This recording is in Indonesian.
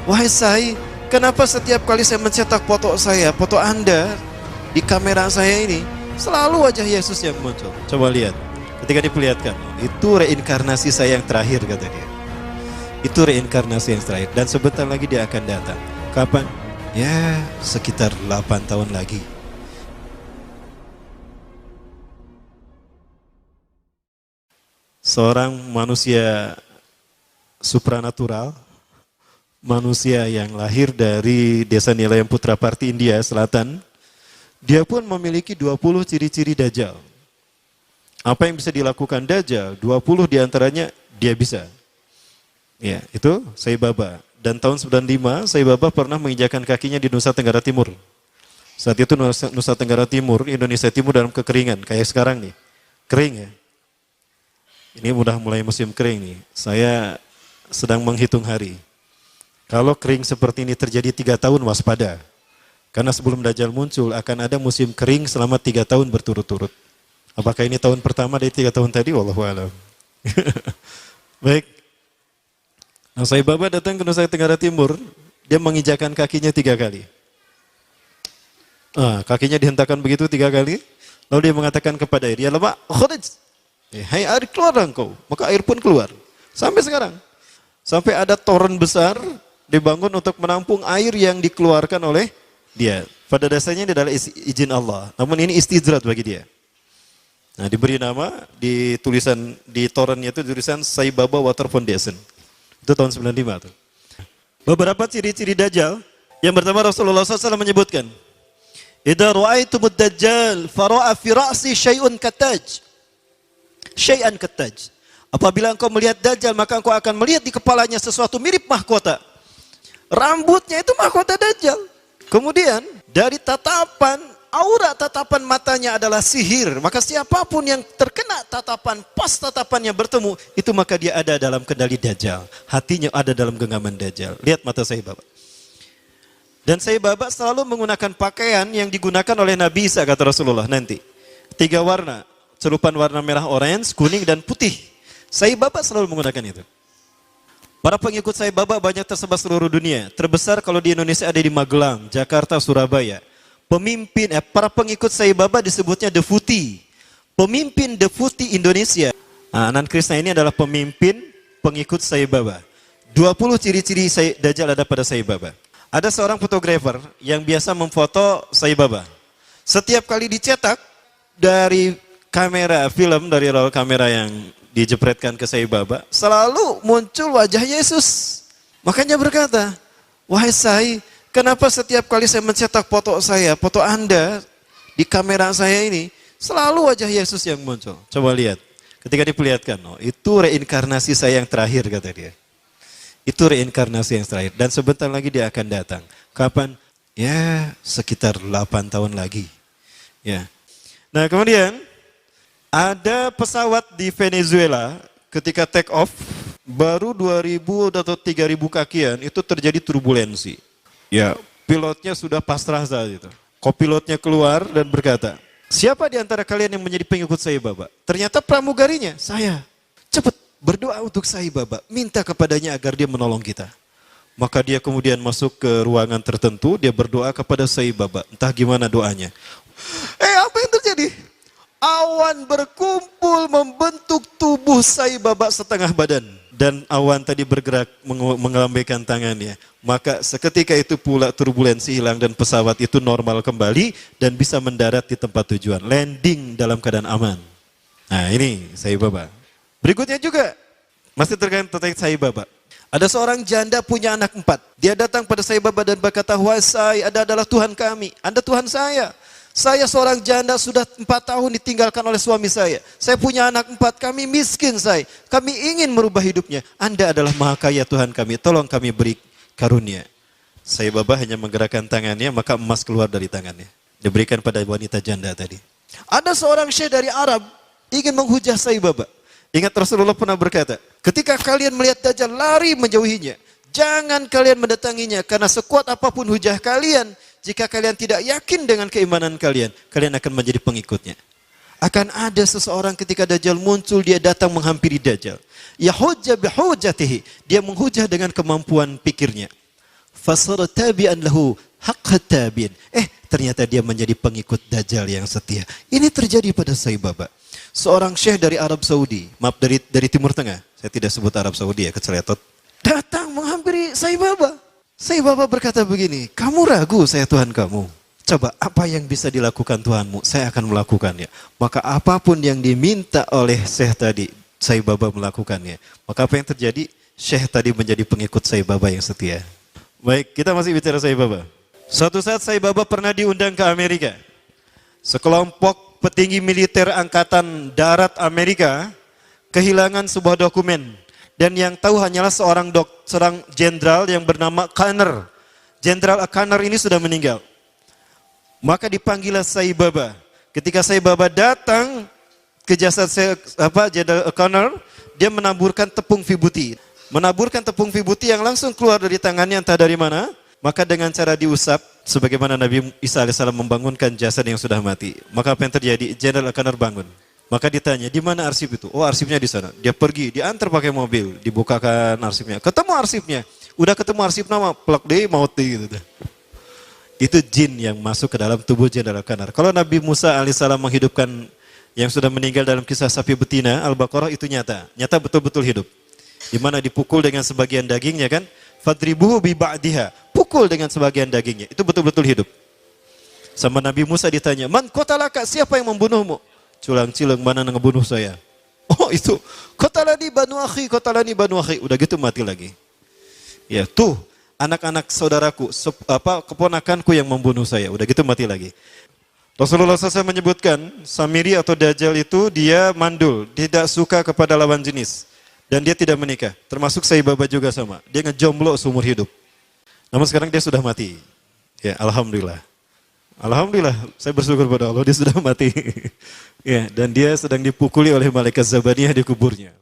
wahai Sai, kenapa setiap kali saya mencetak foto saya, foto Anda di kamera saya ini, selalu wajah Yesus yang muncul? Coba lihat, ketika diperlihatkan, itu reinkarnasi saya yang terakhir, kata dia. Itu reinkarnasi yang terakhir, dan sebentar lagi dia akan datang. Kapan? Ya, sekitar 8 tahun lagi. Seorang manusia supranatural, manusia yang lahir dari desa Nilayam Putraparti, India Selatan, dia pun memiliki 20 ciri-ciri Dajjal. Apa yang bisa dilakukan Dajjal? 20 diantaranya dia bisa. Ya, itu Sai Baba. Dan tahun 95, Sai Baba pernah menginjakan kakinya di Nusa Tenggara Timur. Saat itu Nusa Tenggara Timur, Indonesia Timur dalam kekeringan, kayak sekarang nih. Kering ya. Ini udah mulai musim kering nih. Saya sedang menghitung hari. Kalau kering seperti ini terjadi 3 tahun, waspada. Karena sebelum Dajjal muncul akan ada musim kering selama 3 tahun berturut-turut. Apakah ini tahun pertama dari 3 tahun tadi? Wallahu a'lam. Baik. Nah, Sai Baba datang ke Nusa Tenggara Timur, dia menginjakan kakinya 3 kali. Kakinya dihentakkan begitu 3 kali, lalu dia mengatakan kepada air, ya lama, khuruj. Hai air, keluar engkau. Maka air pun keluar. Sampai sekarang. Sampai ada toren besar dibangun untuk menampung air yang dikeluarkan oleh dia. Pada dasarnya ini adalah izin Allah. Namun ini istidrat bagi dia. Nah, diberi nama di tulisan di torennya itu tulisan Sai Baba Water Foundation. Itu tahun 95 tuh. Beberapa ciri-ciri Dajjal. Yang pertama Rasulullah SAW menyebutkan, idza ra'aitumud Dajjal fara'a fi ra'si syai'un kataj. Syai'an kataj. Apabila engkau melihat Dajjal, maka engkau akan melihat di kepalanya sesuatu mirip mahkota. Rambutnya itu mahkota Dajjal. Kemudian dari tatapan, aura tatapan matanya adalah sihir. Maka siapapun yang terkena tatapan, pas tatapannya bertemu, itu maka dia ada dalam kendali Dajjal. Hatinya ada dalam genggaman Dajjal. Lihat mata Sai Baba. Dan Sai Baba selalu menggunakan pakaian yang digunakan oleh Nabi Isa, kata Rasulullah nanti. 3 warna. Celupan warna merah, orange, kuning, dan putih. Sai Baba selalu menggunakan itu. Para pengikut Sai Baba banyak tersebar seluruh dunia. Terbesar kalau di Indonesia ada di Magelang, Jakarta, Surabaya. Para pengikut Sai Baba disebutnya Deputi. Pemimpin Deputi Indonesia. Anand Krishna ini adalah pemimpin pengikut Sai Baba. 20 ciri-ciri Dajjal ada pada Sai Baba. Ada seorang fotografer yang biasa memfoto Sai Baba. Setiap kali dicetak dari kamera film, dari roll kamera yang dijepretkan ke Sai Baba, selalu muncul wajah Yesus. Makanya berkata, wahai Sai, kenapa setiap kali saya mencetak foto saya, foto Anda di kamera saya ini, selalu wajah Yesus yang muncul? Coba lihat, ketika diperlihatkan, itu reinkarnasi saya yang terakhir, kata dia. Itu reinkarnasi yang terakhir, dan sebentar lagi dia akan datang. Kapan? Ya, sekitar 8 tahun lagi. Ya. Nah, kemudian ada pesawat di Venezuela ketika take off, baru 2000 atau 3000 kakian, itu terjadi turbulensi. Ya, pilotnya sudah pasrah saat itu. Kopilotnya keluar dan berkata, siapa di antara kalian yang menjadi pengikut Sai Baba? Ternyata pramugarinya, saya. Cepat berdoa untuk Sai Baba, minta kepadanya agar dia menolong kita. Maka dia kemudian masuk ke ruangan tertentu, dia berdoa kepada Sai Baba. Entah gimana doanya. Apa yang terjadi? Awan berkumpul membentuk tubuh Sai Baba setengah badan. Dan awan tadi bergerak mengelambaikan tangannya. Maka seketika itu pula turbulensi hilang dan pesawat itu normal kembali dan bisa mendarat di tempat tujuan. Landing dalam keadaan aman. Nah, ini Sai Baba. Berikutnya juga masih terkait Sai Baba. Ada seorang janda punya anak 4. Dia datang pada Sai Baba dan berkata, wahai Sai, Anda adalah Tuhan kami. Anda Tuhan saya. Saya seorang janda sudah 4 tahun ditinggalkan oleh suami saya. Saya punya anak 4, kami miskin Sai. Kami ingin merubah hidupnya. Anda adalah maha kaya Tuhan kami, tolong kami beri karunia. Sai Baba hanya menggerakkan tangannya, maka emas keluar dari tangannya. Diberikan pada wanita janda tadi. Ada seorang syekh dari Arab, ingin menghujah Sai Baba. Ingat Rasulullah pernah berkata, ketika kalian melihat Dajjal, lari menjauhinya. Jangan kalian mendatanginya, karena sekuat apapun hujah kalian, jika kalian tidak yakin dengan keimanan kalian, kalian akan menjadi pengikutnya. Akan ada seseorang ketika Dajjal muncul, dia datang menghampiri Dajjal. Yahujja bihujjatihi, dia menghujah dengan kemampuan pikirnya. fasara tabi'an lahu haqqa tabi'in. Ternyata dia menjadi pengikut Dajjal yang setia. Ini terjadi pada Sai Baba. Seorang syekh dari Arab Saudi, maaf dari Timur Tengah. Saya tidak sebut Arab Saudi ya, keceletot. Datang menghampiri Sai Baba. Sai Baba berkata begini, kamu ragu saya Tuhan kamu? Coba apa yang bisa dilakukan Tuhanmu, saya akan melakukannya. Maka apapun yang diminta oleh syekh tadi, Sai Baba melakukannya. Maka apa yang terjadi? Syekh tadi menjadi pengikut Sai Baba yang setia. Baik, kita masih bicara Sai Baba. Suatu saat Sai Baba pernah diundang ke Amerika. Sekelompok petinggi militer Angkatan Darat Amerika kehilangan sebuah dokumen. Dan yang tahu hanyalah seorang jenderal yang bernama Conner. Jenderal Conner ini sudah meninggal. Maka dipanggillah Sai Baba. Ketika Sai Baba datang ke jasad Jenderal Conner, dia menaburkan tepung vibuti. Menaburkan tepung vibuti yang langsung keluar dari tangannya entah dari mana. Maka dengan cara diusap, sebagaimana Nabi Isa AS membangunkan jasad yang sudah mati. Maka apa yang terjadi? Jenderal Conner bangun. Maka ditanya, di mana arsip itu? Oh, arsipnya di sana. Dia pergi, diantar pakai mobil, dibukakan arsipnya. Ketemu arsipnya. Udah ketemu arsip nama, plak deh, mauti gitu. Itu jin yang masuk ke dalam tubuh Jenderal Conner. Kalau Nabi Musa alaihissalam menghidupkan yang sudah meninggal dalam kisah sapi betina, Al-Baqarah itu nyata. Nyata betul-betul hidup. Di mana dipukul dengan sebagian dagingnya kan? Fadribuhu bi ba'diha. Pukul dengan sebagian dagingnya. Itu betul-betul hidup. Sama Nabi Musa ditanya, man qatalaka, siapa yang membunuhmu? Culang-cilang mana ngebunuh saya? Oh itu, qatalani banu akhi. Udah gitu mati lagi. Ya tuh, anak-anak saudaraku, keponakanku yang membunuh saya. Udah gitu mati lagi. Rasulullah SAW menyebutkan, Samiri atau Dajjal itu dia mandul, tidak suka kepada lawan jenis. Dan dia tidak menikah. Termasuk Sai Baba juga sama. Dia ngejomblo seumur hidup. Namun sekarang dia sudah mati. Ya, alhamdulillah. Alhamdulillah, saya bersyukur pada Allah dia sudah mati. Ya, dan dia sedang dipukuli oleh malaikat Zabaniyah di kuburnya.